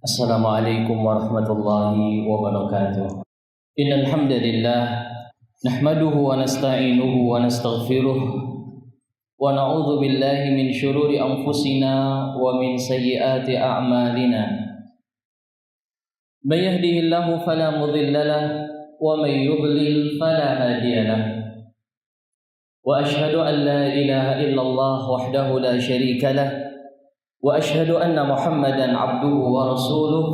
Assalamualaikum warahmatullahi wabarakatuh. Innal hamdalillah nahmaduhu wa nasta'inuhu wa nastaghfiruh wa na'udzu billahi min syururi anfusina wa min sayyiati a'malina. May yahdihillahu fala mudilla lahu wa may yudlil fala hadiya lahu. Wa asyhadu an la ilaha illallah wahdahu la syarika lahu wa asyhadu anna Muhammadan abduhu wa rasuluh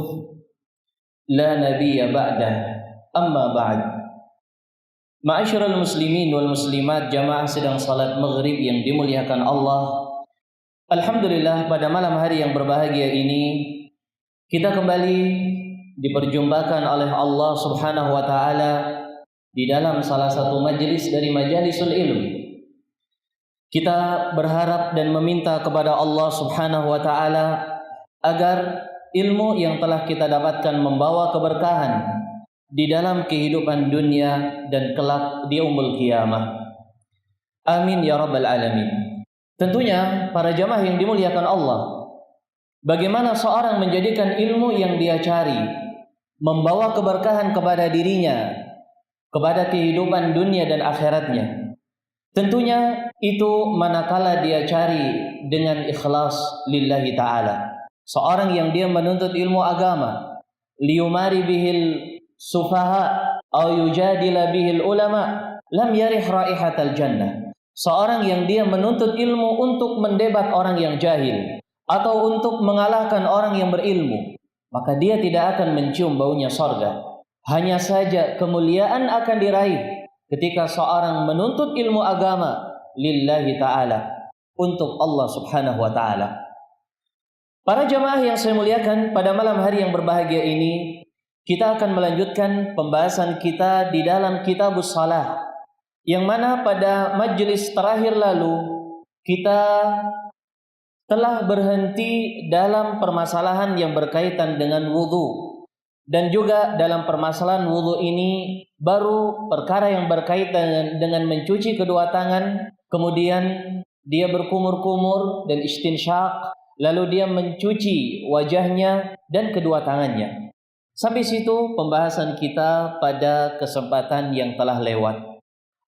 la nabiyya ba'dah. Amma ba'd. Ma'asyiral muslimin wal muslimat, jamaah sedang salat maghrib yang dimuliakan Allah. Alhamdulillah, pada malam hari yang berbahagia ini kita kembali diperjumpakan oleh Allah Subhanahu wa taala di dalam salah satu majelis dari majalisul ilm. Kita berharap dan meminta kepada Allah Subhanahu wa taala agar ilmu yang telah kita dapatkan membawa keberkahan di dalam kehidupan dunia dan kelak di yaumul qiyamah. Amin ya rabbal alamin. Tentunya para jamaah yang dimuliakan Allah, bagaimana seorang menjadikan ilmu yang dia cari membawa keberkahan kepada dirinya, kepada kehidupan dunia dan akhiratnya. Tentunya itu manakala dia cari dengan ikhlas lillahi ta'ala. Seorang yang dia menuntut ilmu agama liyumari bihil sufaha atau yujadila bihil ulama lam yarih raihatal jannah. Seorang yang dia menuntut ilmu untuk mendebat orang yang jahil atau untuk mengalahkan orang yang berilmu, maka dia tidak akan mencium baunya sorga. Hanya saja kemuliaan akan diraih ketika seorang menuntut ilmu agama lillahi ta'ala, untuk Allah Subhanahu wa ta'ala. Para jamaah yang saya muliakan, pada malam hari yang berbahagia ini kita akan melanjutkan pembahasan kita di dalam Kitabus Shalah, yang mana pada majelis terakhir lalu kita telah berhenti dalam permasalahan yang berkaitan dengan wudu. Dan juga dalam permasalahan wudu ini baru perkara yang berkaitan dengan mencuci kedua tangan, kemudian dia berkumur-kumur dan istinsyaq, lalu dia mencuci wajahnya dan kedua tangannya. Sampai situ pembahasan kita pada kesempatan yang telah lewat.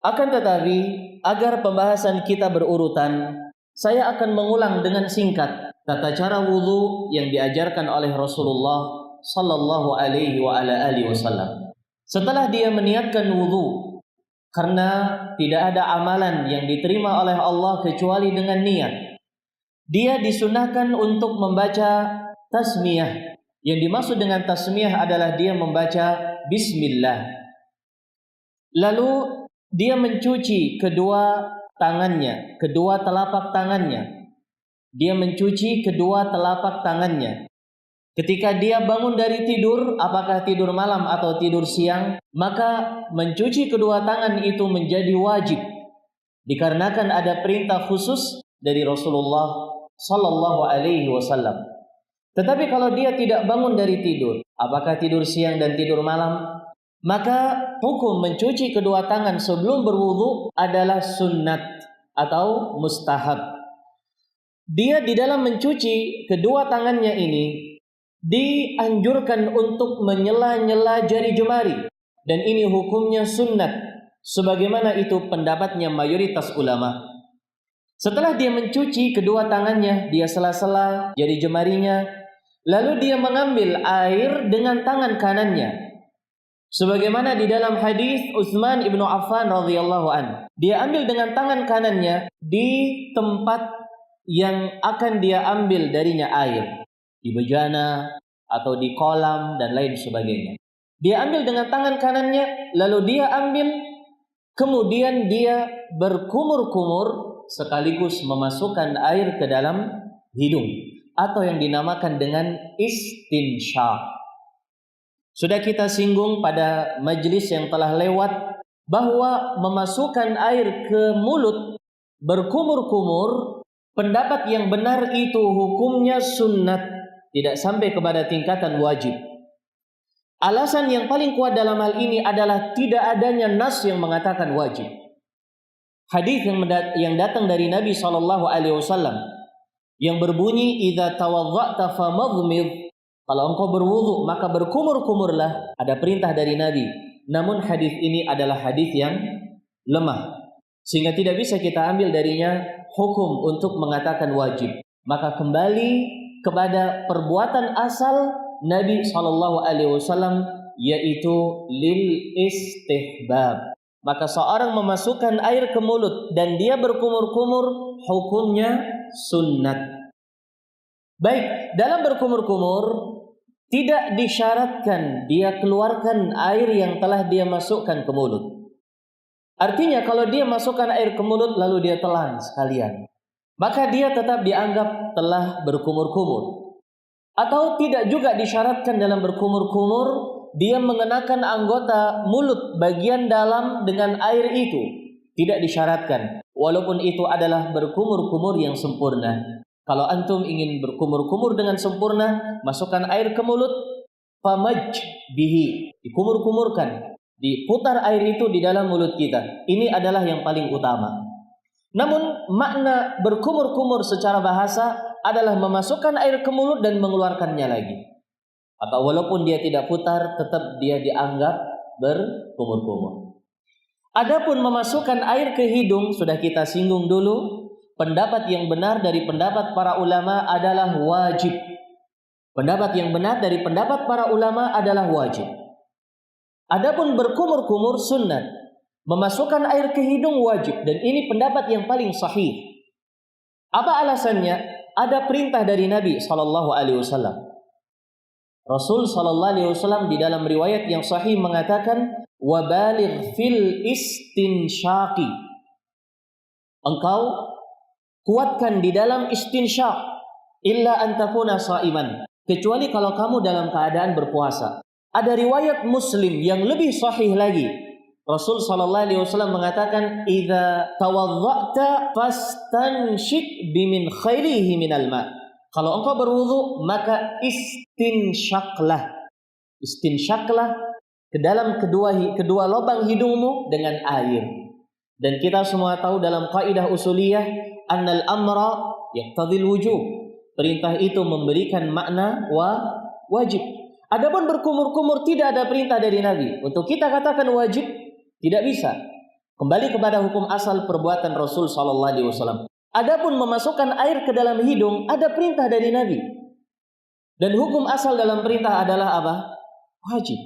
Akan tetapi, agar pembahasan kita berurutan, saya akan mengulang dengan singkat tata cara wudu yang diajarkan oleh Rasulullah sallallahu alaihi wa ala alihi wasallam. Setelah dia meniatkan wudu, karena tidak ada amalan yang diterima oleh Allah kecuali dengan niat, dia disunahkan untuk membaca tasmiyah. Yang dimaksud dengan tasmiyah adalah dia membaca bismillah. Lalu dia mencuci kedua tangannya, kedua telapak tangannya. Dia mencuci kedua telapak tangannya. Ketika dia bangun dari tidur, apakah tidur malam atau tidur siang, maka mencuci kedua tangan itu menjadi wajib, dikarenakan ada perintah khusus dari Rasulullah sallallahu alaihi wasallam. Tetapi kalau dia tidak bangun dari tidur, apakah tidur siang dan tidur malam, maka hukum mencuci kedua tangan sebelum berwudu adalah sunnat atau mustahab. Dia di dalam mencuci kedua tangannya ini dianjurkan untuk menyela-nyela jari jemari, dan ini hukumnya sunnat, sebagaimana itu pendapatnya mayoritas ulama. Setelah dia mencuci kedua tangannya, dia sela-sela jari jemarinya, lalu dia mengambil air dengan tangan kanannya, sebagaimana di dalam hadis Utsman ibnu Affan radhiyallahu an. Dia ambil dengan tangan kanannya di tempat yang akan dia ambil darinya air, di bejana atau di kolam dan lain sebagainya. Dia ambil dengan tangan kanannya, lalu dia ambil, kemudian dia berkumur-kumur sekaligus memasukkan air ke dalam hidung, atau yang dinamakan dengan istinsyaq. Sudah kita singgung pada majelis yang telah lewat bahwa memasukkan air ke mulut berkumur-kumur, pendapat yang benar itu hukumnya sunnat, tidak sampai kepada tingkatan wajib. Alasan yang paling kuat dalam hal ini adalah tidak adanya nas yang mengatakan wajib. Hadis yang datang dari Nabi SAW yang berbunyi idza tawaddza'ta famadmid Kalau engkau berwudu maka berkumur-kumurlah. Ada perintah dari Nabi. Namun hadis ini adalah hadis yang lemah, sehingga tidak bisa kita ambil darinya hukum untuk mengatakan wajib. Maka kembali kepada perbuatan asal Nabi SAW, yaitu lil istihbab. Maka seorang memasukkan air ke mulut dan dia berkumur-kumur, hukumnya sunnat. Baik, dalam berkumur-kumur tidak disyaratkan dia keluarkan air yang telah dia masukkan ke mulut. Artinya kalau dia masukkan air ke mulut lalu dia telan sekalian, maka dia tetap dianggap telah berkumur-kumur. Atau tidak juga disyaratkan dalam berkumur-kumur dia mengenakan anggota mulut bagian dalam dengan air itu. Tidak disyaratkan, walaupun itu adalah berkumur-kumur yang sempurna. Kalau antum ingin berkumur-kumur dengan sempurna, masukkan air ke mulut, famaj bihi, dikumur-kumurkan, diputar air itu di dalam mulut kita. Ini adalah yang paling utama. Namun makna berkumur-kumur secara bahasa adalah memasukkan air ke mulut dan mengeluarkannya lagi. Atau walaupun dia tidak putar, tetap dia dianggap berkumur-kumur. Adapun memasukkan air ke hidung sudah kita singgung dulu. Pendapat yang benar dari pendapat para ulama adalah wajib. Pendapat yang benar dari pendapat para ulama adalah wajib. Adapun berkumur-kumur sunnat. Memasukkan air ke hidung wajib, dan ini pendapat yang paling sahih. Apa alasannya? Ada perintah dari Nabi SAW. Rasul SAW di dalam riwayat yang sahih mengatakan, wabaligh fil istinsyaqi. Engkau kuatkan di dalam istinsyaq, illa an takuna shaiman, kecuali kalau kamu dalam keadaan berpuasa. Ada riwayat Muslim yang lebih sahih lagi. Rasul SAW mengatakan, idza tawadda'ta fastanshik bimin khairihi minal ma. Kalau engkau berwudu maka istinsyaqlah. Istinsyaqlah ke dalam kedua lubang hidungmu dengan air. Dan kita semua tahu dalam kaidah usuliyah, annal amra yaqtadil wujub. Perintah itu memberikan makna wajib. Adapun berkumur-kumur tidak ada perintah dari Nabi. Untuk kita katakan wajib tidak bisa. Kembali kepada hukum asal perbuatan Rasul SAW. Adapun memasukkan air ke dalam hidung ada perintah dari Nabi. Dan hukum asal dalam perintah adalah apa? Wajib.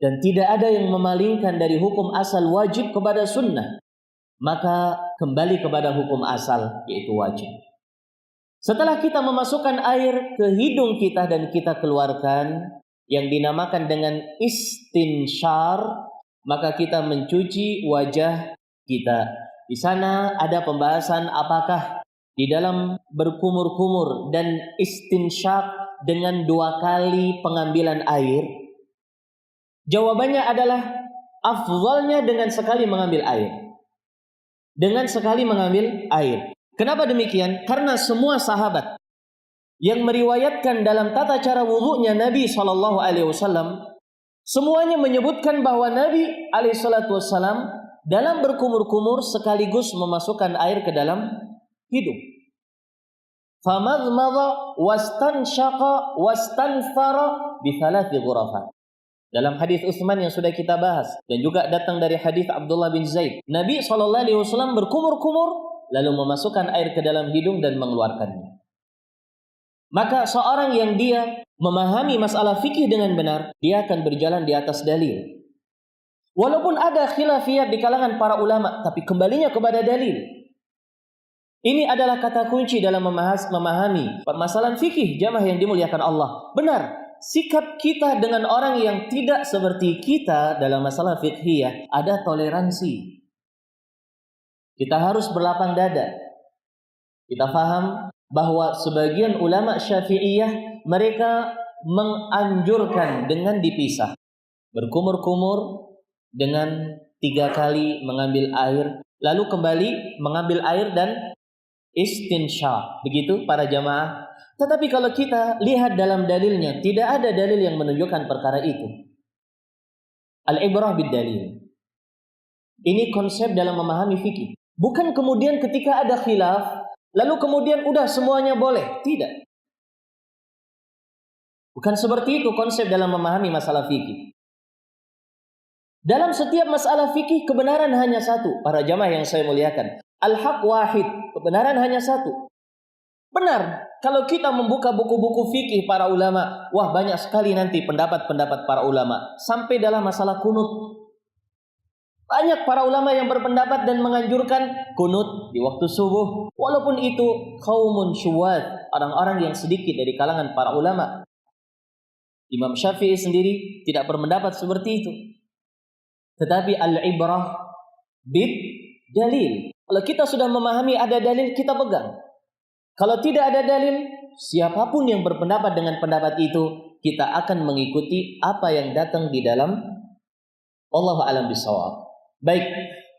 Dan tidak ada yang memalingkan dari hukum asal wajib kepada sunnah. Maka kembali kepada hukum asal, yaitu wajib. Setelah kita memasukkan air ke hidung kita dan kita keluarkan, yang dinamakan dengan istinsyar, maka kita mencuci wajah kita. Di sana ada pembahasan apakah di dalam berkumur-kumur dan istinsyak dengan 2 kali pengambilan air. Jawabannya adalah afdhalnya dengan sekali mengambil air. Dengan sekali mengambil air. Kenapa demikian? Karena semua sahabat yang meriwayatkan dalam tata cara wudunya Nabi SAW, semuanya menyebutkan bahwa Nabi SAW dalam berkumur-kumur sekaligus memasukkan air ke dalam hidung. Famadmadha wastansyaqa wastanthara bi 3 ghurafat. Dalam hadis Utsman yang sudah kita bahas dan juga datang dari hadis Abdullah bin Zaid, Nabi SAW berkumur-kumur lalu memasukkan air ke dalam hidung dan mengeluarkannya. Maka seorang yang dia memahami masalah fikih dengan benar, dia akan berjalan di atas dalil. Walaupun ada khilafiyat di kalangan para ulama, tapi kembalinya kepada dalil. Ini adalah kata kunci dalam memahami permasalahan fikih, jamaah yang dimuliakan Allah. Benar. Sikap kita dengan orang yang tidak seperti kita dalam masalah fiqhiyah ada toleransi. Kita harus berlapang dada. Kita paham bahwa sebagian ulama Syafi'iyah mereka menganjurkan dengan dipisah. Berkumur-kumur dengan 3 kali mengambil air, lalu kembali mengambil air dan istinsya. Begitu para jamaah. Tetapi kalau kita lihat dalam dalilnya, tidak ada dalil yang menunjukkan perkara itu. Al-ibrah bid dalil. Ini konsep dalam memahami fikih. Bukan kemudian ketika ada khilaf, lalu kemudian udah semuanya boleh. Tidak. Bukan seperti itu konsep dalam memahami masalah fikih. Dalam setiap masalah fikih kebenaran hanya satu. Para jamaah yang saya muliakan, al-haq wahid, kebenaran hanya satu. Benar, kalau kita membuka buku-buku fikih para ulama, wah banyak sekali nanti pendapat-pendapat para ulama. Sampai dalam masalah kunut. Banyak para ulama yang berpendapat dan menganjurkan kunut di waktu subuh. Walaupun itu qaumun syuwad, orang-orang yang sedikit dari kalangan para ulama. Imam Syafi'i sendiri tidak berpendapat seperti itu. Tetapi al-ibrah bid dalil. Kalau kita sudah memahami ada dalil, kita pegang. Kalau tidak ada dalil, siapapun yang berpendapat dengan pendapat itu, kita akan mengikuti apa yang datang di dalam Wallahu a'lam bishawab. Baik,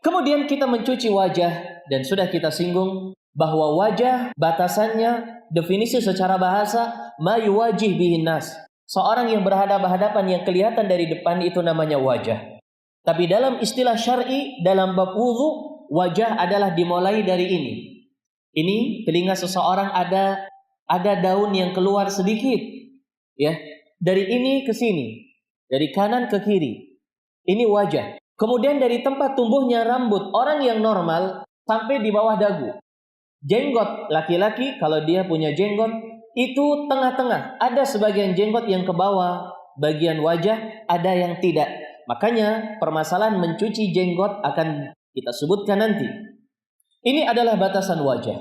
kemudian kita mencuci wajah, dan sudah kita singgung bahwa wajah batasannya, definisi secara bahasa, ma yuwajih bihin nas. Seorang yang berhadapan-hadapan yang kelihatan dari depan itu namanya wajah. Tapi dalam istilah syar'i, dalam bab wudu, wajah adalah dimulai dari ini. Ini telinga seseorang ada daun yang keluar sedikit, ya, dari ini ke sini, dari kanan ke kiri. Ini wajah. Kemudian dari tempat tumbuhnya rambut orang yang normal sampai di bawah dagu. Jenggot laki-laki kalau dia punya jenggot itu tengah-tengah. Ada sebagian jenggot yang ke bawah bagian wajah, ada yang tidak. Makanya permasalahan mencuci jenggot akan kita sebutkan nanti. Ini adalah batasan wajah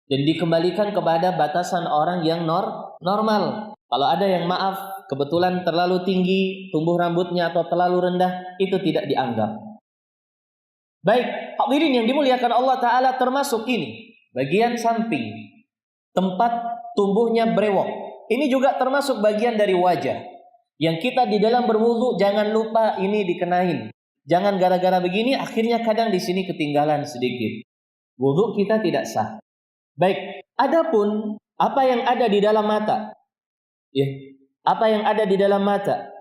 dan dikembalikan kepada batasan orang yang normal. Kalau ada yang maaf kebetulan terlalu tinggi tumbuh rambutnya atau terlalu rendah, itu tidak dianggap. Baik, hadirin yang dimuliakan Allah Ta'ala, termasuk ini bagian samping tempat tumbuhnya brewok. Ini juga termasuk bagian dari wajah. Yang kita di dalam berwudu jangan lupa ini dikenain. Jangan gara-gara begini akhirnya kadang di sini ketinggalan sedikit. Wudu kita tidak sah. Baik, adapun apa yang ada di dalam mata, ya, apa yang ada di dalam mata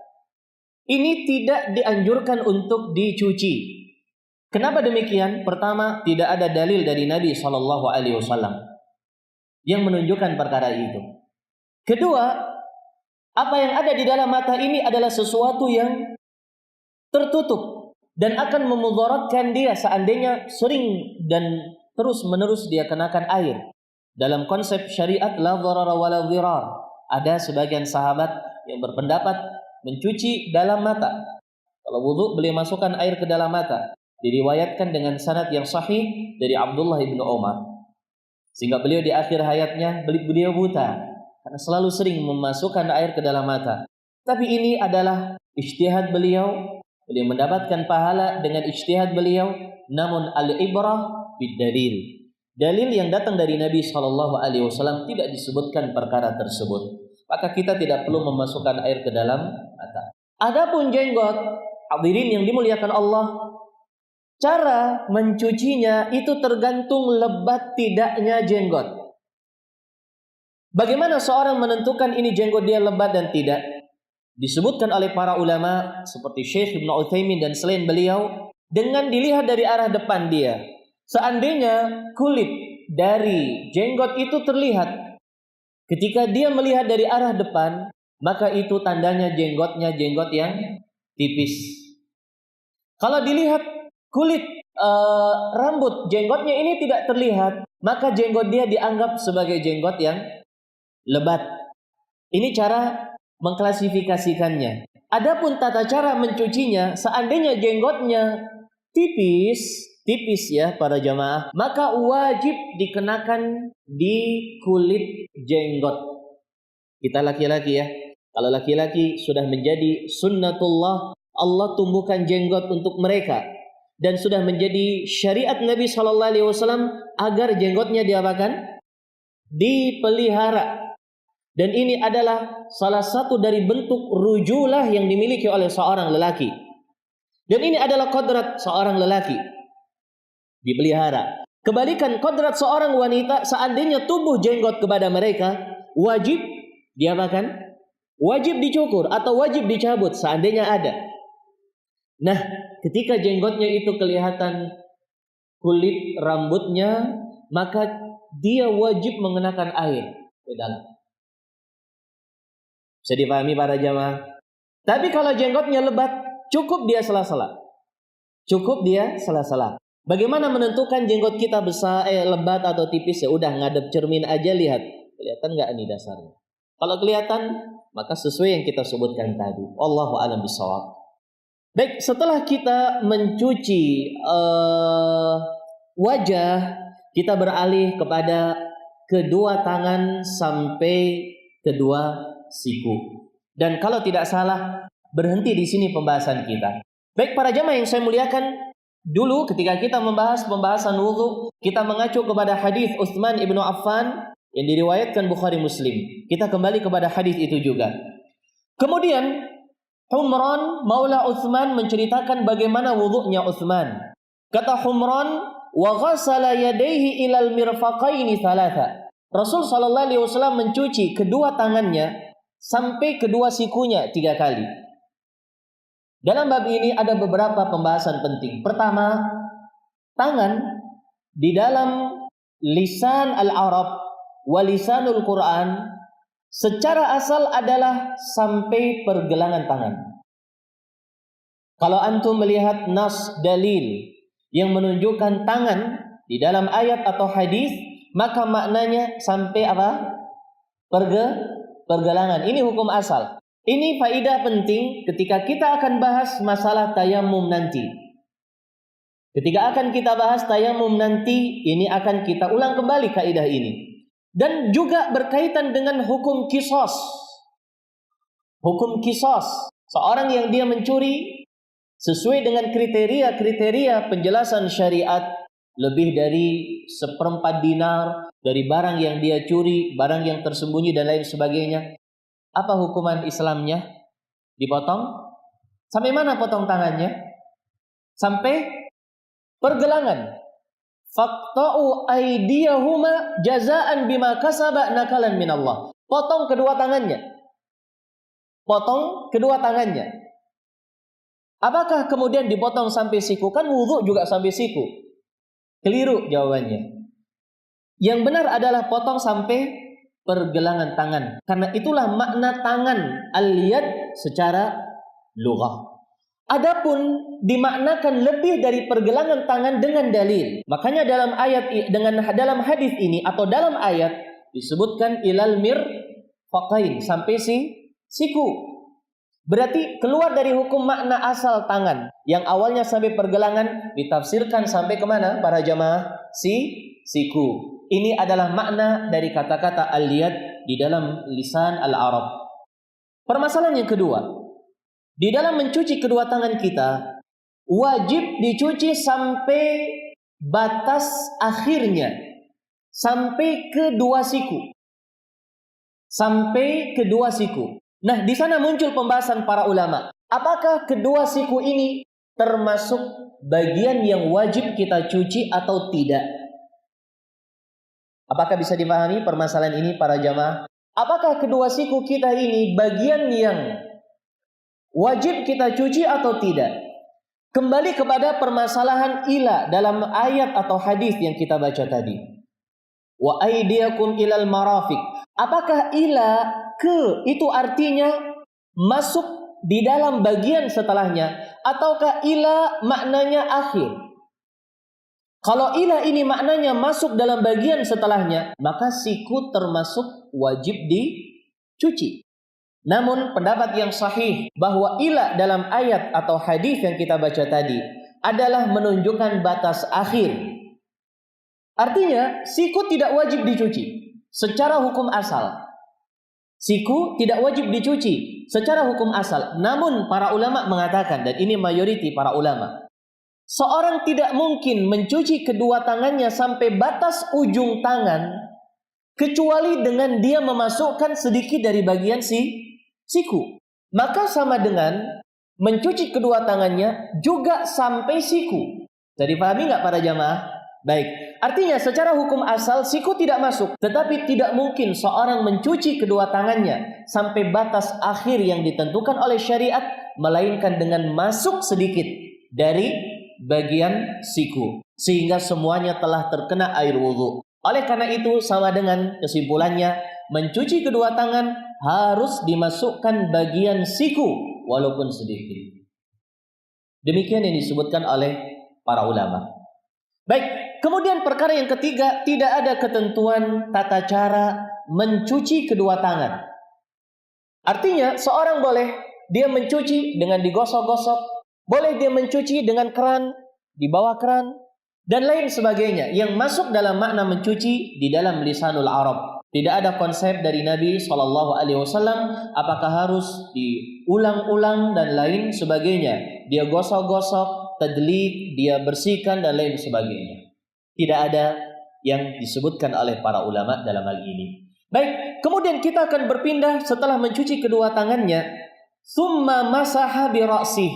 ini tidak dianjurkan untuk dicuci. Kenapa demikian? Pertama, tidak ada dalil dari Nabi SAW yang menunjukkan perkara itu. Kedua, apa yang ada di dalam mata ini adalah sesuatu yang tertutup dan akan memudaratkan dia seandainya sering dan terus-menerus dia kenakan air. Dalam konsep syariat la dharara wa la dhirar, ada sebagian sahabat yang berpendapat mencuci dalam mata. Kalau wudu beliau masukkan air ke dalam mata. Diriwayatkan dengan sanad yang sahih dari Abdullah bin Umar. Sehingga beliau di akhir hayatnya beliau buta karena selalu sering memasukkan air ke dalam mata. Tapi ini adalah ijtihad beliau. Beliau mendapatkan pahala dengan ijtihad beliau. Namun al-ibrah bid-dalil. Dalil yang datang dari Nabi SAW tidak disebutkan perkara tersebut. Maka kita tidak perlu memasukkan air ke dalam mata. Adapun jenggot, hadirin yang dimuliakan Allah, cara mencucinya itu tergantung lebat tidaknya jenggot. Bagaimana seorang menentukan ini jenggot dia lebat dan tidak? Disebutkan oleh para ulama seperti Syekh Ibn Utsaimin dan selain beliau, dengan dilihat dari arah depan dia. Seandainya kulit dari jenggot itu terlihat, ketika dia melihat dari arah depan, maka itu tandanya jenggotnya jenggot yang tipis. Kalau dilihat kulit rambut jenggotnya ini tidak terlihat, maka jenggot dia dianggap sebagai jenggot yang lebat. Ini cara mengklasifikasikannya. Adapun tata cara mencucinya, seandainya jenggotnya tipis ya para jamaah, maka wajib dikenakan di kulit jenggot. Kita laki-laki ya, kalau laki-laki sudah menjadi sunnatullah, Allah tumbuhkan jenggot untuk mereka, dan sudah menjadi syariat Nabi SAW agar jenggotnya diapakan? Dipelihara. Dan ini adalah salah satu dari bentuk rujulah yang dimiliki oleh seorang lelaki. Dan ini adalah kodrat seorang lelaki, dipelihara. Kebalikan kodrat seorang wanita, seandainya tumbuh jenggot kepada mereka, wajib diapakan? Wajib dicukur atau wajib dicabut seandainya ada. Nah, ketika jenggotnya itu kelihatan kulit rambutnya, maka dia wajib mengenakan air ke dalam. Bisa dipahami para jamaah? Tapi kalau jenggotnya lebat, cukup dia sela-sela. Cukup dia sela-sela. Bagaimana menentukan jenggot kita besar, lebat atau tipis? Ya udah, ngadep cermin aja, lihat. Kelihatan nggak nih dasarnya? Kalau kelihatan, maka sesuai yang kita sebutkan tadi. Wallahu a'lam bishawab. Baik, setelah kita mencuci wajah, kita beralih kepada kedua tangan sampai kedua siku. Dan kalau tidak salah, berhenti di sini pembahasan kita. Baik para jamaah yang saya muliakan, dulu ketika kita membahas pembahasan wudu, kita mengacu kepada hadis Utsman ibnu Affan yang diriwayatkan Bukhari Muslim. Kita kembali kepada hadis itu juga. Kemudian Humran Maula Utsman menceritakan bagaimana wudunya Utsman. Kata Humran, wa ghassala yadayhi ilal mirfaqaini thalatha. Rasul sallallahu alaihi wasallam mencuci kedua tangannya sampai kedua sikunya 3 kali. Dalam bab ini ada beberapa pembahasan penting. Pertama, tangan di dalam lisan al-Arab wa lisanul Quran secara asal adalah sampai pergelangan tangan. Kalau antum melihat nas dalil yang menunjukkan tangan di dalam ayat atau hadis, maka maknanya sampai apa? Pergelangan. Ini hukum asal. Ini faidah penting ketika kita akan bahas masalah tayamum nanti. Ketika akan kita bahas tayamum nanti, ini akan kita ulang kembali kaidah ini. Dan juga berkaitan dengan hukum qisas. Hukum qisas. Seorang yang dia mencuri sesuai dengan kriteria-kriteria penjelasan syariat, lebih dari 1/4 dinar dari barang yang dia curi, barang yang tersembunyi dan lain sebagainya. Apa hukuman Islamnya? Dipotong? Sampai mana potong tangannya? Sampai pergelangan. Faqta'u aydiyahuma jazaan bima kasaba nakalan minallah. Potong kedua tangannya. Potong kedua tangannya. Apakah kemudian dipotong sampai siku? Kan wudu juga sampai siku. Keliru jawabannya. Yang benar adalah potong sampai pergelangan tangan. Karena itulah makna tangan al-yad secara lughah. Adapun dimaknakan lebih dari pergelangan tangan dengan dalil. Makanya dalam dalam hadis ini atau dalam ayat disebutkan ilal mirfaqain, sampai siku. Berarti keluar dari hukum makna asal tangan yang awalnya sampai pergelangan ditafsirkan sampai kemana para jamaah? Siku. Ini adalah makna dari kata-kata al-yad di dalam lisan al-Arab. Permasalahan yang kedua, di dalam mencuci kedua tangan kita wajib dicuci sampai batas akhirnya, sampai kedua siku. Sampai kedua siku. Nah, di sana muncul pembahasan para ulama. Apakah kedua siku ini termasuk bagian yang wajib kita cuci atau tidak? Apakah bisa dipahami permasalahan ini para jamaah? Apakah kedua siku kita ini bagian yang wajib kita cuci atau tidak? Kembali kepada permasalahan ila dalam ayat atau hadis yang kita baca tadi. Wa aydiyakum ilal marafiq. Apakah ila ke itu artinya masuk di dalam bagian setelahnya, ataukah ila maknanya akhir? Kalau ila ini maknanya masuk dalam bagian setelahnya, maka siku termasuk wajib dicuci. Namun pendapat yang sahih bahwa ila dalam ayat atau hadis yang kita baca tadi adalah menunjukkan batas akhir. Artinya siku tidak wajib dicuci secara hukum asal. Siku tidak wajib dicuci secara hukum asal. Namun para ulama mengatakan, dan ini mayoriti para ulama, seorang tidak mungkin mencuci kedua tangannya sampai batas ujung tangan kecuali dengan dia memasukkan sedikit dari bagian siku. Maka sama dengan mencuci kedua tangannya juga sampai siku. Jadi pahami nggak para jamaah? Baik, artinya secara hukum asal siku tidak masuk. Tetapi tidak mungkin seorang mencuci kedua tangannya sampai batas akhir yang ditentukan oleh syariat, melainkan dengan masuk sedikit dari bagian siku, sehingga semuanya telah terkena air wudhu. Oleh karena itu sama dengan kesimpulannya, mencuci kedua tangan harus dimasukkan bagian siku walaupun sedikit. Demikian yang disebutkan oleh para ulama. Baik, kemudian perkara yang ketiga, tidak ada ketentuan tata cara mencuci kedua tangan. Artinya seorang boleh dia mencuci dengan digosok-gosok, boleh dia mencuci dengan keran, di bawah keran, dan lain sebagainya yang masuk dalam makna mencuci di dalam lisanul Arab. Tidak ada konsep dari Nabi SAW apakah harus diulang-ulang dan lain sebagainya. Dia gosok-gosok, tadlik, dia bersihkan dan lain sebagainya. Tidak ada yang disebutkan oleh para ulama dalam hal ini. Baik, kemudian kita akan berpindah setelah mencuci kedua tangannya. Summa masaha bi ra'sih.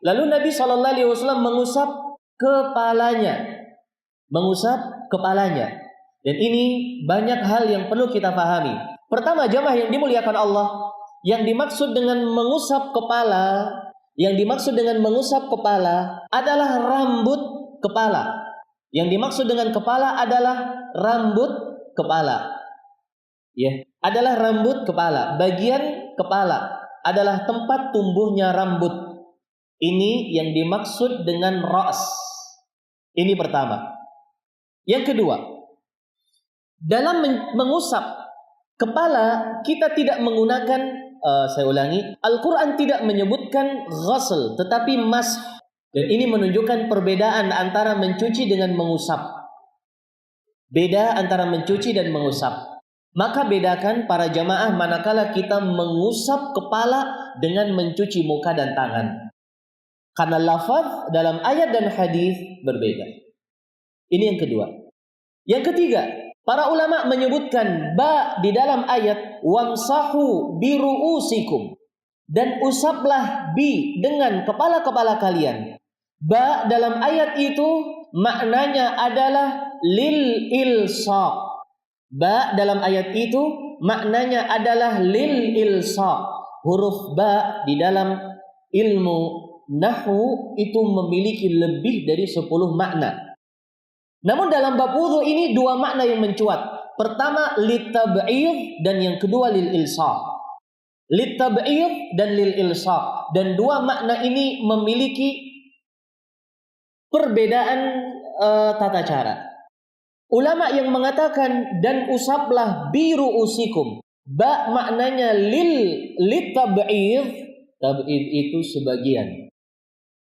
Lalu Nabi SAW mengusap kepalanya. Mengusap kepalanya. Dan ini banyak hal yang perlu kita pahami. Pertama, jamaah yang dimuliakan Allah, yang dimaksud dengan mengusap kepala adalah rambut kepala. Yang dimaksud dengan kepala adalah rambut kepala. Ya, adalah rambut kepala. Bagian kepala adalah tempat tumbuhnya rambut. Ini yang dimaksud dengan ra's. Ini pertama. Yang kedua, dalam mengusap kepala kita tidak menggunakan, saya ulangi, Al-Quran tidak menyebutkan ghasl tetapi mash. Dan ini menunjukkan perbedaan antara mencuci dengan mengusap. Beda antara mencuci dan mengusap. Maka bedakan para jamaah manakala kita mengusap kepala dengan mencuci muka dan tangan. Karena lafaz dalam ayat dan hadis berbeda. Ini yang kedua. Yang ketiga, para ulama menyebutkan ba di dalam ayat wamsahu biru'usikum, dan usaplah bi dengan kepala-kepala kalian. Ba dalam ayat itu maknanya adalah lil ilsaq. Ba dalam ayat itu maknanya adalah lil ilsaq. Huruf ba di dalam ilmu nahwu itu memiliki lebih dari 10 makna. Namun dalam bab wudu ini dua makna yang mencuat. Pertama litab'id dan yang kedua lil ilsaq. Litab'id dan lil ilsaq, dan dua makna ini memiliki perbedaan tata cara. Ulama yang mengatakan dan usaplah biru usikum, ba maknanya litab'id, tab'id itu sebagian.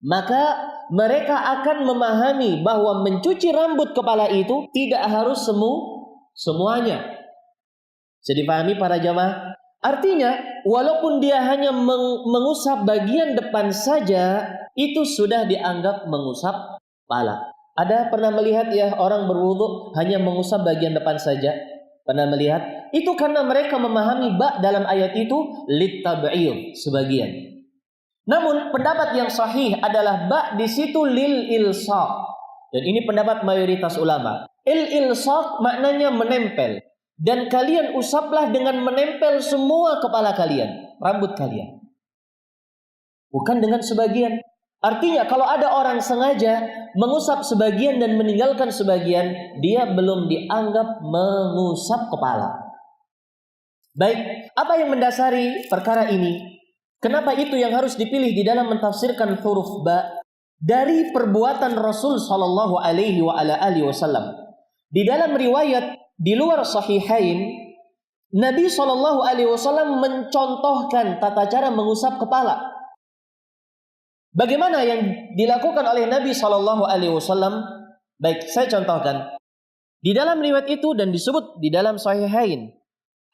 Maka mereka akan memahami bahwa mencuci rambut kepala itu tidak harus semuanya. Bisa dipahami para jamaah? Artinya, walaupun dia hanya mengusap bagian depan saja, itu sudah dianggap mengusap kepala. Ada pernah melihat ya orang berwudu hanya mengusap bagian depan saja? Pernah melihat? Itu karena mereka memahami ba dalam ayat itu litab'id, sebagian. Namun pendapat yang sahih adalah ba di situ lil ilsaq. Dan ini pendapat mayoritas ulama. Ilsaq maknanya menempel. Dan kalian usaplah dengan menempel semua kepala kalian, rambut kalian. Bukan dengan sebagian. Artinya kalau ada orang sengaja mengusap sebagian dan meninggalkan sebagian, dia belum dianggap mengusap kepala. Baik, apa yang mendasari perkara ini? Kenapa itu yang harus dipilih di dalam mentafsirkan huruf ba? Dari perbuatan Rasul sallallahu alaihi wasallam. Di dalam riwayat di luar sahihain, Nabi sallallahu alaihi wasallam mencontohkan tata cara mengusap kepala. Bagaimana yang dilakukan oleh Nabi sallallahu alaihi wasallam? Baik, saya contohkan. Di dalam riwayat itu dan disebut di dalam sahihain,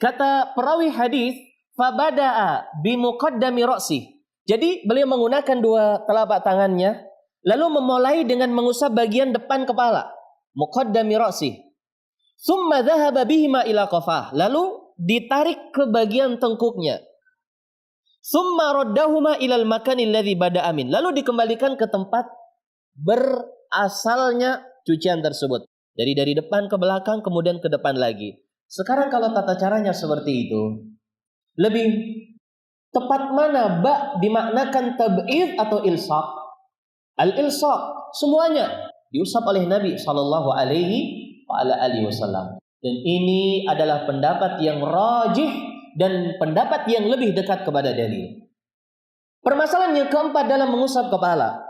kata perawi hadis, fabada'a bimuqaddami ra'sih. Jadi beliau menggunakan dua telapak tangannya lalu memulai dengan mengusap bagian depan kepala, muqaddami ra'sih. Tsumma dhahaba bihima ila qafah, lalu ditarik ke bagian tengkuknya. Tsumma raddahuma ilal makani alladhi bada'a min, lalu dikembalikan ke tempat berasalnya cucian tersebut. Dari depan ke belakang kemudian ke depan lagi. Sekarang kalau tata caranya seperti itu, lebih tepat mana ba dimaknakan tab'id atau ilsaq? Al-ilsaq semuanya diusap oleh Nabi sallallahu alaihi wasallam. Dan ini adalah pendapat yang rajih dan pendapat yang lebih dekat kepada dalil. Permasalahan yang keempat dalam mengusap kepala.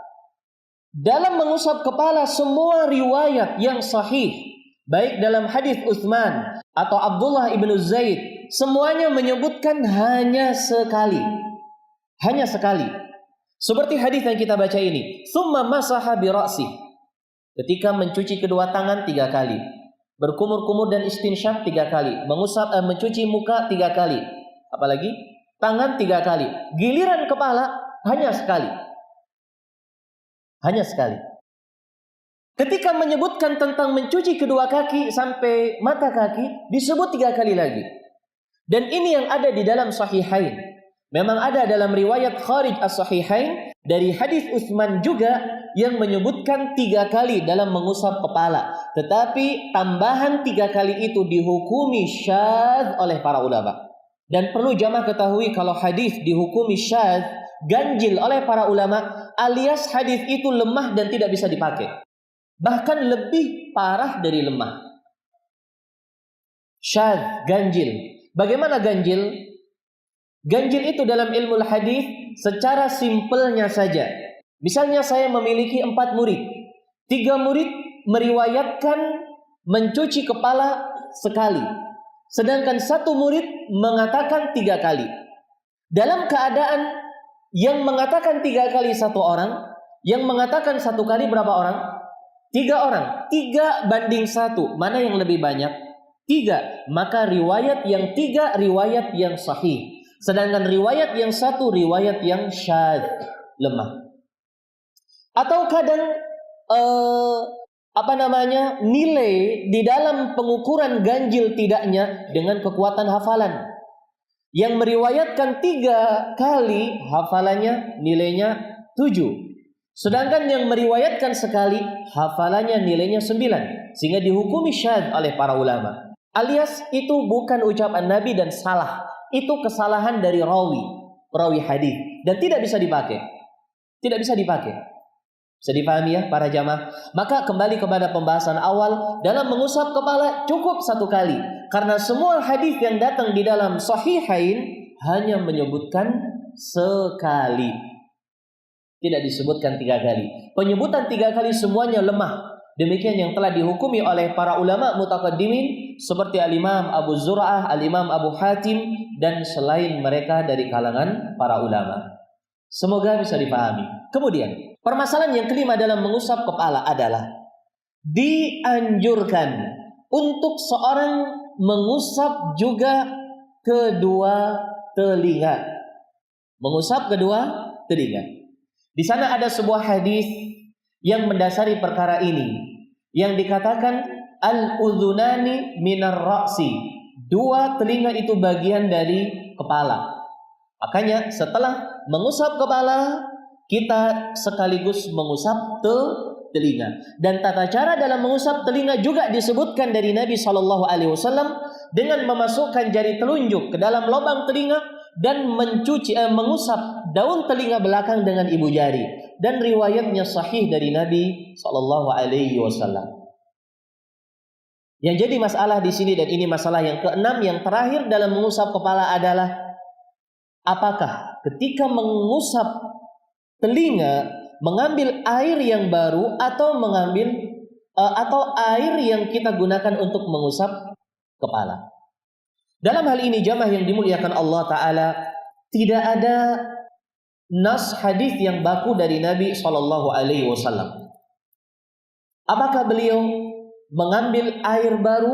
Dalam mengusap kepala semua riwayat yang sahih, baik dalam hadis Utsman atau Abdullah ibnu Zaid, semuanya menyebutkan hanya sekali. Hanya sekali. Seperti hadis yang kita baca ini, "Tsumma masaha bi ra'si." Ketika mencuci kedua tangan 3 kali, berkumur-kumur dan istinsyaq 3 kali, mencuci muka 3 kali, apalagi tangan 3 kali. Giliran kepala hanya sekali. Hanya sekali. Ketika menyebutkan tentang mencuci kedua kaki sampai mata kaki, disebut 3 kali lagi. Dan ini yang ada di dalam Sahihain. Memang ada dalam riwayat Kharij as-Sahihain dari hadis Utsman juga yang menyebutkan 3 kali dalam mengusap kepala. Tetapi tambahan 3 kali itu dihukumi syadz oleh para ulama. Dan perlu jamaah ketahui kalau hadis dihukumi syadz, ganjil oleh para ulama, alias hadis itu lemah dan tidak bisa dipakai. Bahkan lebih parah dari lemah. Syadz, ganjil. Bagaimana ganjil? Ganjil itu dalam ilmu hadis secara simpelnya saja. Misalnya saya memiliki 4 murid. 3 murid meriwayatkan mencuci kepala sekali. Sedangkan 1 murid mengatakan 3 kali. Dalam keadaan yang mengatakan 3 kali 1 orang, yang mengatakan 1 kali berapa orang? 3 orang. 3 banding 1. Mana yang lebih banyak? 3. Maka riwayat yang 3 riwayat yang sahih. Sedangkan riwayat yang 1 riwayat yang syadz, lemah. Atau kadang nilai di dalam pengukuran ganjil tidaknya dengan kekuatan hafalan. Yang meriwayatkan 3 kali hafalannya nilainya 7. Sedangkan yang meriwayatkan sekali hafalannya nilainya 9. Sehingga dihukumi syadz oleh para ulama. Alias itu bukan ucapan Nabi dan salah. Itu kesalahan dari rawi hadis dan tidak bisa dipakai. Tidak bisa dipakai. Bisa dipahami ya para jamaah? Maka kembali kepada pembahasan awal, dalam mengusap kepala cukup 1 kali. Karena semua hadis yang datang di dalam Sahihain hanya menyebutkan sekali. Tidak disebutkan 3 kali. Penyebutan 3 kali semuanya lemah. Demikian yang telah dihukumi oleh para ulama mutaqaddimin seperti Al-Imam Abu Zur'ah, Al-Imam Abu Hatim dan selain mereka dari kalangan para ulama. Semoga bisa dipahami. Kemudian, permasalahan yang kelima dalam mengusap kepala adalah dianjurkan untuk seorang mengusap juga kedua telinga. Mengusap kedua telinga. Di sana ada sebuah hadis yang mendasari perkara ini, yang dikatakan al-udhunani minar ra'si. 2 telinga itu bagian dari kepala. Makanya setelah mengusap kepala, kita sekaligus mengusap telinga. Dan tata cara dalam mengusap telinga juga disebutkan dari Nabi SAW dengan memasukkan jari telunjuk ke dalam lubang telinga dan mengusap daun telinga belakang dengan ibu jari. Dan riwayatnya sahih dari Nabi SAW. Yang jadi masalah di sini, dan ini masalah yang keenam yang terakhir dalam mengusap kepala adalah apakah ketika mengusap telinga mengambil air yang baru atau air yang kita gunakan untuk mengusap kepala. Dalam hal ini jamaah yang dimuliakan Allah Ta'ala, tidak ada nas hadis yang baku dari Nabi SAW. Apakah beliau mengambil air baru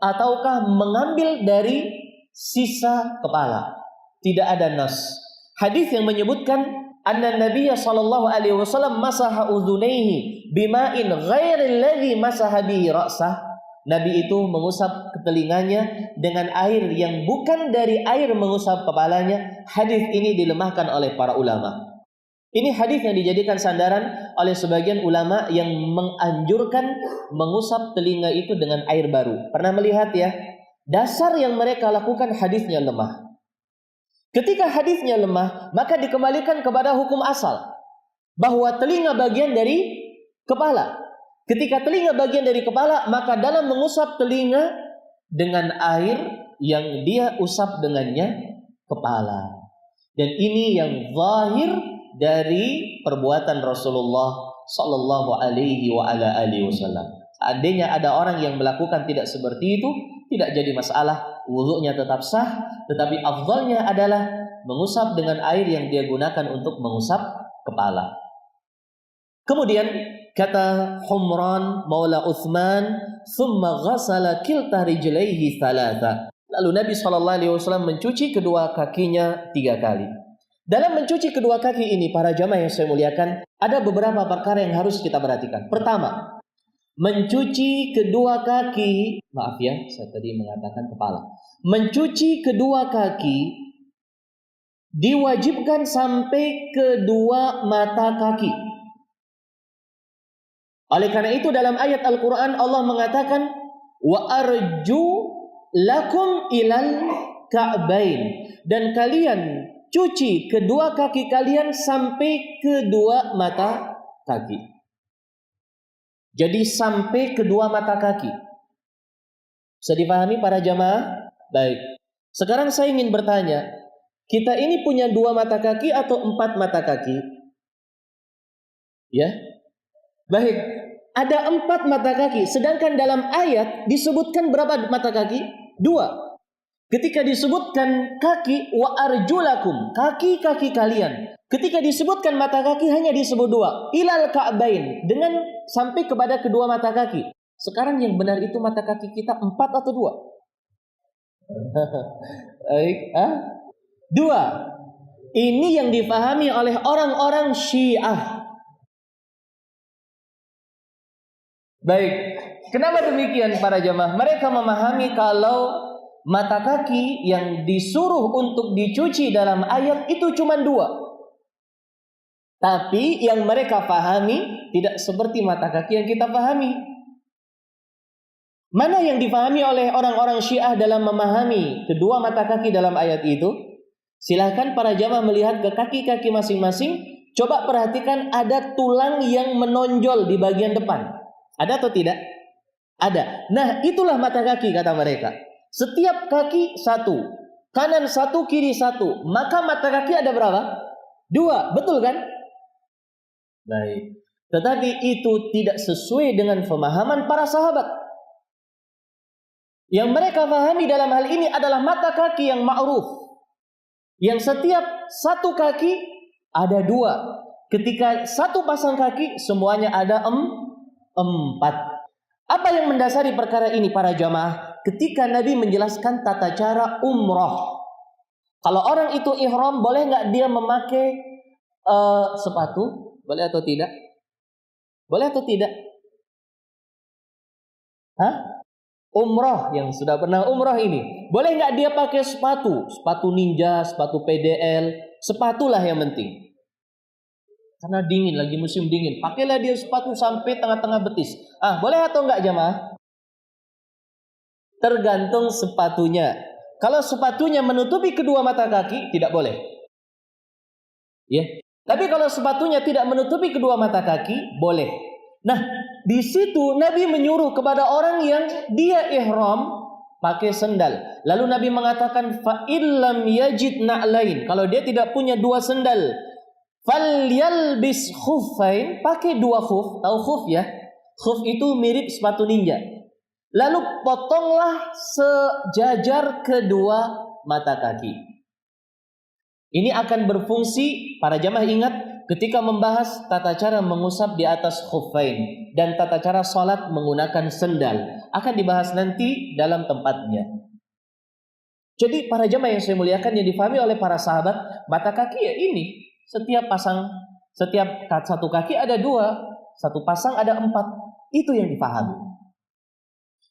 ataukah mengambil dari sisa kepala? Tidak ada nas hadis yang menyebutkan anna Nabiya SAW masaha udhunaihi bima'in ghairil ladzi masaha bihi ra'sah. Nabi itu mengusap ke telinganya dengan air yang bukan dari air mengusap kepalanya. Hadis ini dilemahkan oleh para ulama. Ini hadis yang dijadikan sandaran oleh sebagian ulama yang menganjurkan mengusap telinga itu dengan air baru. Pernah melihat ya? Dasar yang mereka lakukan hadisnya lemah. Ketika hadisnya lemah, maka dikembalikan kepada hukum asal, bahwa telinga bagian dari kepala. Ketika telinga bagian dari kepala, maka dalam mengusap telinga dengan air yang dia usap dengannya kepala. Dan ini yang zahir dari perbuatan Rasulullah sallallahu alaihi wasallam. Seandainya ada orang yang melakukan tidak seperti itu, tidak jadi masalah, wudunya tetap sah, tetapi afdalnya adalah mengusap dengan air yang dia gunakan untuk mengusap kepala. Kemudian kata Humran maula Utsman, "Tsumma ghassala kilta rijlaihi thalatha." Lalu Nabi SAW mencuci kedua kakinya 3 kali. Dalam mencuci kedua kaki ini, para jamaah yang saya muliakan, ada beberapa perkara yang harus kita perhatikan. Pertama, mencuci kedua kaki, maaf ya, saya tadi mengatakan kepala. Mencuci kedua kaki diwajibkan sampai kedua mata kaki. Oleh karena itu dalam ayat Al-Quran Allah mengatakan, wa arju lakum ilal ka'bain, dan kalian cuci kedua kaki kalian sampai kedua mata kaki. Jadi sampai kedua mata kaki. Bisa dipahami para jamaah? Baik. Sekarang saya ingin bertanya, kita ini punya 2 mata kaki atau 4 mata kaki? Ya. Baik. Ada 4 mata kaki, sedangkan dalam ayat disebutkan berapa mata kaki? 2. Ketika disebutkan kaki, wa arjulakum, kaki-kaki kalian. Ketika disebutkan mata kaki hanya disebut 2, ilal ka'bain, dengan sampai kepada kedua mata kaki. Sekarang yang benar itu mata kaki kita 4 atau 2? Baik, 2. Ini yang difahami oleh orang-orang Syiah. Baik. Kenapa demikian para jamaah? Mereka memahami kalau mata kaki yang disuruh untuk dicuci dalam ayat itu cuma 2. Tapi yang mereka pahami tidak seperti mata kaki yang kita pahami. Mana yang difahami oleh orang-orang Syiah dalam memahami kedua mata kaki dalam ayat itu? Silahkan para jamaah melihat ke kaki-kaki masing-masing. Coba perhatikan ada tulang yang menonjol di bagian depan. Ada atau tidak? Ada. Nah, itulah mata kaki kata mereka. Setiap kaki 1, kanan 1, kiri 1. Maka mata kaki ada berapa? 2, betul kan? Baik. Tetapi itu tidak sesuai dengan pemahaman para sahabat. Yang mereka pahami dalam hal ini adalah mata kaki yang ma'ruf. Yang setiap 1 kaki ada 2. Ketika 1 pasang kaki semuanya ada 4. Apa yang mendasari perkara ini para jamaah? Ketika Nabi menjelaskan tata cara umroh. Kalau orang itu ihram, boleh nggak dia memakai sepatu? Boleh atau tidak? Boleh atau tidak? Umroh yang sudah pernah umroh ini, boleh nggak dia pakai sepatu? Sepatu ninja, sepatu PDL, sepatulah yang penting. Karena dingin, lagi musim dingin. Pakailah dia sepatu sampai tengah-tengah betis. Boleh atau enggak jamaah? Tergantung sepatunya. Kalau sepatunya menutupi kedua mata kaki, tidak boleh. Ya. Tapi kalau sepatunya tidak menutupi kedua mata kaki, boleh. Nah, di situ Nabi menyuruh kepada orang yang dia ihram pakai sendal. Lalu Nabi mengatakan, fa illam yajid na'lain. Kalau dia tidak punya 2 sendal, falyalbis khuffain, pakai 2 khuf. Tahu khuf ya? Khuf itu mirip sepatu ninja. Lalu potonglah sejajar kedua mata kaki. Ini akan berfungsi, para jamaah ingat, ketika membahas tata cara mengusap di atas khuffain dan tata cara salat menggunakan sendal. Akan dibahas nanti dalam tempatnya. Jadi para jamaah yang saya muliakan, yang difahami oleh para sahabat, mata kaki ya ini. Setiap 1 kaki ada 2, 1 pasang ada 4. Itu yang dipahami.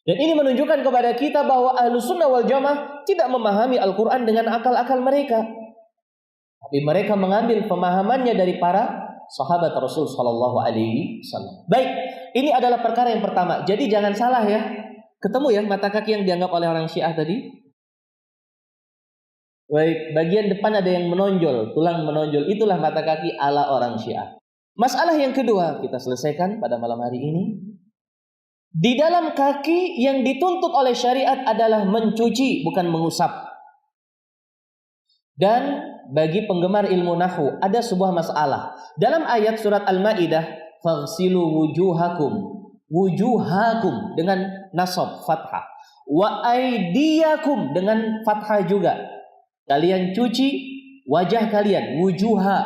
Dan ini menunjukkan kepada kita bahwa Ahlussunnah wal Jamaah tidak memahami Al-Quran dengan akal-akal mereka. Tapi mereka mengambil pemahamannya dari para sahabat Rasul sallallahu alaihi wasallam. Baik, ini adalah perkara yang pertama. Jadi jangan salah ya. Ketemu ya mata kaki yang dianggap oleh orang Syiah tadi? Baik, bagian depan ada yang menonjol, tulang menonjol. Itulah mata kaki ala orang Syiah. Masalah yang kedua kita selesaikan pada malam hari ini. Di dalam kaki yang dituntut oleh syariat adalah mencuci, bukan mengusap. Dan bagi penggemar ilmu nahwu ada sebuah masalah. Dalam ayat surat Al-Maidah, faghsilu wujuhakum dengan nasab fathah, wa aydiyakum dengan fathah juga. Kalian cuci wajah kalian, wujuha.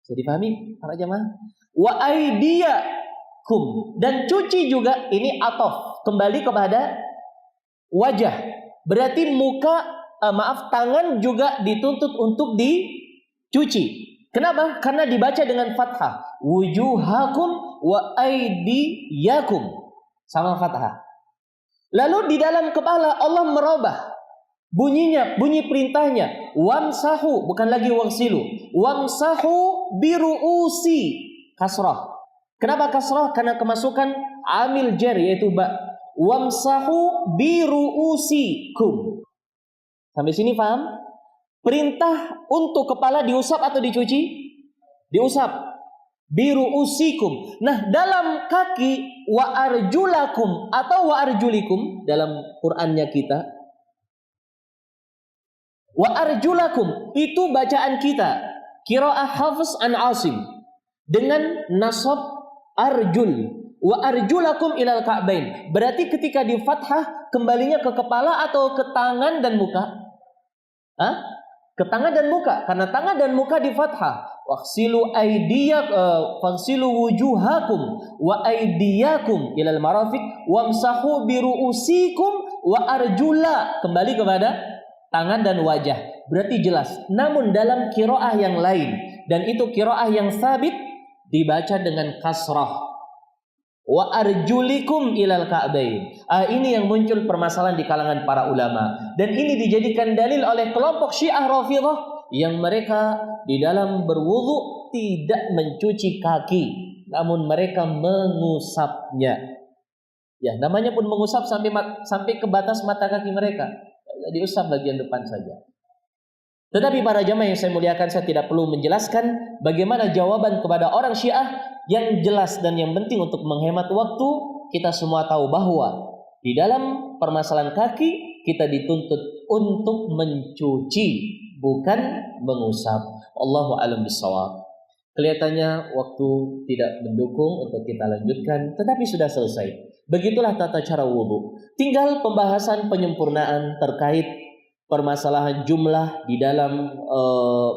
Bisa dipahami para jemaah? Wa aydiyakum, dan cuci juga, ini atof kembali kepada wajah. Berarti tangan juga dituntut untuk dicuci. Kenapa? Karena dibaca dengan fathah. Wujuhakum wa aydiyakum. Sama fathah. Lalu di dalam kepala Allah merubah bunyinya, bunyi perintahnya. Wamsahu, bukan lagi wangsilu. Wamsahu biru'usi. Kasrah. Kenapa kasrah? Karena kemasukan amil jar, yaitu ba. Wamsahu biru'usikum. Sampai sini paham? Perintah untuk kepala diusap atau dicuci? Diusap. Biru'usikum. Nah, dalam kaki wa arjulakum atau wa arjulikum dalam Qur'annya kita. Wa arjulakum itu bacaan kita. Qiraah Hafs an Asim dengan nasab arjul. Wa arjulakum ilal ka'bain. Berarti ketika di fathah kembalinya ke kepala atau ke tangan dan muka? Ke tangan dan muka, karena tangan dan muka di fathah. Waghsilu faghsilu wujuhakum wa aydiyakum ilal marafiq wamsahu biru'usikum wa arjula, kembali kepada tangan dan wajah. Berarti jelas. Namun dalam qiraah yang lain, dan itu qiraah yang sabit, dibaca dengan kasrah. Wa arjulikum ilal ka'bain. Ini yang muncul permasalahan di kalangan para ulama, dan ini dijadikan dalil oleh kelompok Syiah Rafidhah yang mereka di dalam berwudu tidak mencuci kaki, namun mereka mengusapnya. Ya, namanya pun mengusap sampai ke batas mata kaki mereka. Diusap bagian depan saja. Tetapi para jamaah yang saya muliakan, saya tidak perlu menjelaskan bagaimana jawaban kepada orang Syiah yang jelas dan yang penting untuk menghemat waktu. Kita semua tahu bahwa di dalam permasalahan kaki kita dituntut untuk mencuci, bukan mengusap. Allahu a'lam bishawab. Kelihatannya waktu tidak mendukung untuk kita lanjutkan, tetapi sudah selesai. Begitulah tata cara wudu. Tinggal pembahasan penyempurnaan terkait permasalahan jumlah di dalam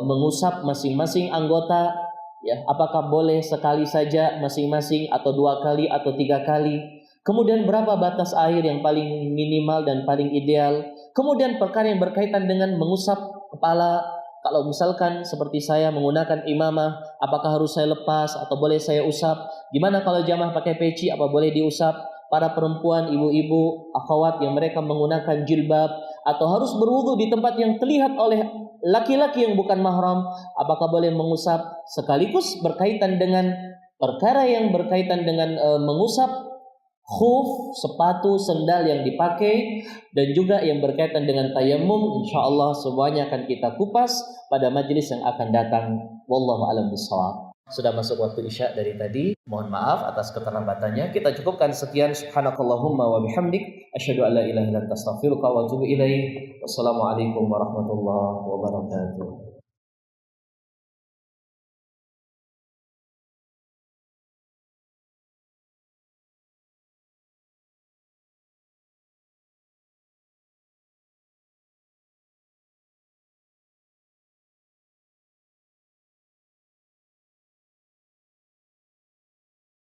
mengusap masing-masing anggota, ya, apakah boleh sekali saja masing-masing atau 2 kali atau 3 kali, kemudian berapa batas air yang paling minimal dan paling ideal, kemudian perkara yang berkaitan dengan mengusap kepala. Kalau misalkan seperti saya menggunakan imamah, apakah harus saya lepas atau boleh saya usap? Gimana kalau jamaah pakai peci, apa boleh diusap? Para perempuan, ibu-ibu, akhwat yang mereka menggunakan jilbab atau harus berwudu di tempat yang terlihat oleh laki-laki yang bukan mahram, apakah boleh mengusap? Sekaligus berkaitan dengan perkara yang berkaitan dengan mengusap khuf, sepatu, sendal yang dipakai, dan juga yang berkaitan dengan tayammum. Insyaallah semuanya akan kita kupas pada majelis yang akan datang. Wallahu a'lam bishawab. Sudah masuk waktu Isya dari tadi. Mohon maaf atas keterlambatannya. Kita cukupkan sekian. Subhanakallahumma wa bihamdik asyhadu an la ilaha illa anta astaghfiruka wa atubu ilaik. Wassalamualaikum warahmatullahi wabarakatuh.